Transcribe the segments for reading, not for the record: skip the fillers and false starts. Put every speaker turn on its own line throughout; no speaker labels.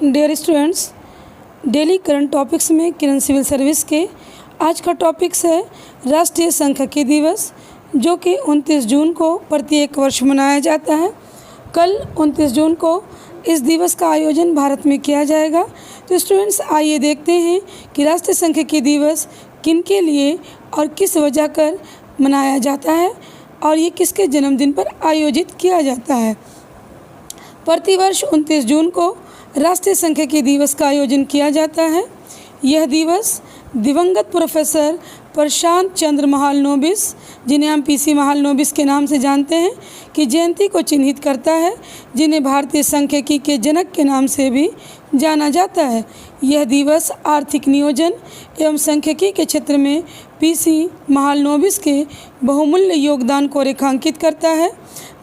Dear students, daily current topics में Kiran civil service के आज का टॉपिक्स है राष्ट्रीय सांख्यिकी दिवस, जो कि 29 जून को प्रत्येक वर्ष मनाया जाता है। कल 29 जून को इस दिवस का आयोजन भारत में किया जाएगा। तो स्टूडेंट्स, आइए देखते हैं कि राष्ट्रीय सांख्यिकी दिवस किन के लिए और किस वजह कर मनाया जाता है और ये किसके जन्मदिन पर आयोजित किया जाता है। प्रतिवर्ष 29 जून को राष्ट्रीय सांख्यिकी दिवस का आयोजन किया जाता है। यह दिवस दिवंगत प्रोफेसर प्रशांत चंद्र महालनोबिस, जिन्हें हम पीसी महालनोबिस के नाम से जानते हैं, की जयंती को चिन्हित करता है, जिन्हें भारतीय सांख्यिकी के जनक के नाम से भी जाना जाता है। यह दिवस आर्थिक नियोजन एवं सांख्यिकी के क्षेत्र में पीसी महालनोबिस के बहुमूल्य योगदान को रेखांकित करता है।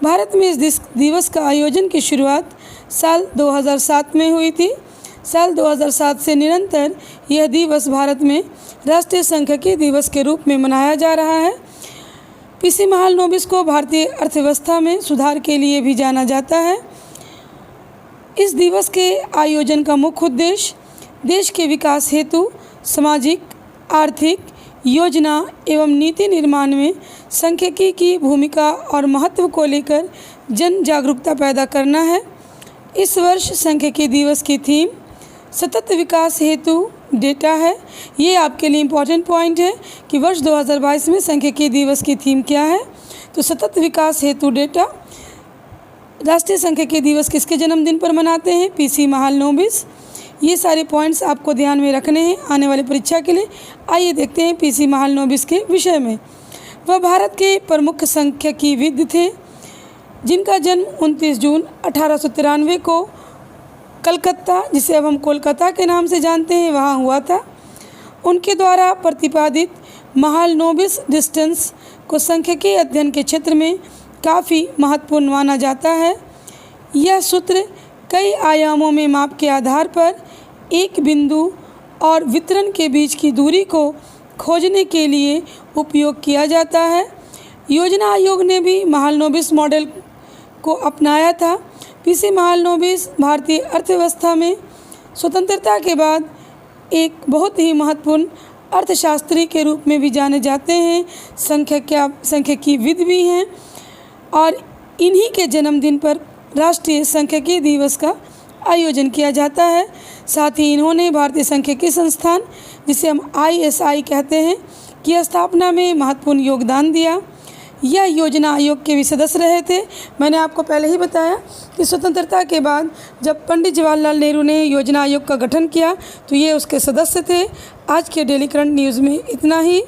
भारत में इस दिवस का आयोजन की शुरुआत साल 2007 में हुई थी। साल 2007 से निरंतर यह दिवस भारत में राष्ट्रीय सांख्यिकी दिवस के रूप में मनाया जा रहा है। पीसी महालनोबिस को भारतीय अर्थव्यवस्था में सुधार के लिए भी जाना जाता है। इस दिवस के आयोजन का मुख्य उद्देश्य देश के विकास हेतु सामाजिक, आर्थिक योजना एवं नीति निर्माण में सांख्यिकी की भूमिका और महत्व को लेकर जन जागरूकता पैदा करना है। इस वर्ष सांख्यिकी दिवस की थीम सतत विकास हेतु डेटा है। ये आपके लिए इम्पॉर्टेंट पॉइंट है कि वर्ष 2022 में सांख्यिकी दिवस की थीम क्या है। तो सतत विकास हेतु डेटा। राष्ट्रीय सांख्यिकी दिवस किसके जन्मदिन पर मनाते हैं? पीसी महालनोबिस। ये सारे पॉइंट्स आपको ध्यान में रखने हैं आने वाली परीक्षा के लिए। आइए देखते हैं पीसी महालनोबिस के विषय में। वह भारत के प्रमुख सांख्यिकीविद थे, जिनका जन्म 29 जून 1893 को कलकत्ता, जिसे अब हम कोलकाता के नाम से जानते हैं, वहाँ हुआ था। उनके द्वारा प्रतिपादित महालनोबिस डिस्टेंस को सांख्यिकी अध्ययन के क्षेत्र में काफ़ी महत्वपूर्ण माना जाता है। यह सूत्र कई आयामों में माप के आधार पर एक बिंदु और वितरण के बीच की दूरी को खोजने के लिए उपयोग किया जाता है। योजना आयोग ने भी महालनोबिस मॉडल को अपनाया था। पीसी महालनोबिस भारतीय अर्थव्यवस्था में स्वतंत्रता के बाद एक बहुत ही महत्वपूर्ण अर्थशास्त्री के रूप में भी जाने जाते हैं। सांख्यिकीविद भी हैं और इन्हीं के जन्मदिन पर राष्ट्रीय सांख्यिकी दिवस का आयोजन किया जाता है। साथ ही इन्होंने भारतीय सांख्यिकी संस्थान, जिसे हम ISI कहते हैं, की स्थापना में महत्वपूर्ण योगदान दिया। यह योजना आयोग के भी सदस्य रहे थे। मैंने आपको पहले ही बताया कि स्वतंत्रता के बाद जब पंडित जवाहरलाल नेहरू ने योजना आयोग का गठन किया तो ये उसके सदस्य थे। आज के डेली करंट न्यूज़ में इतना ही।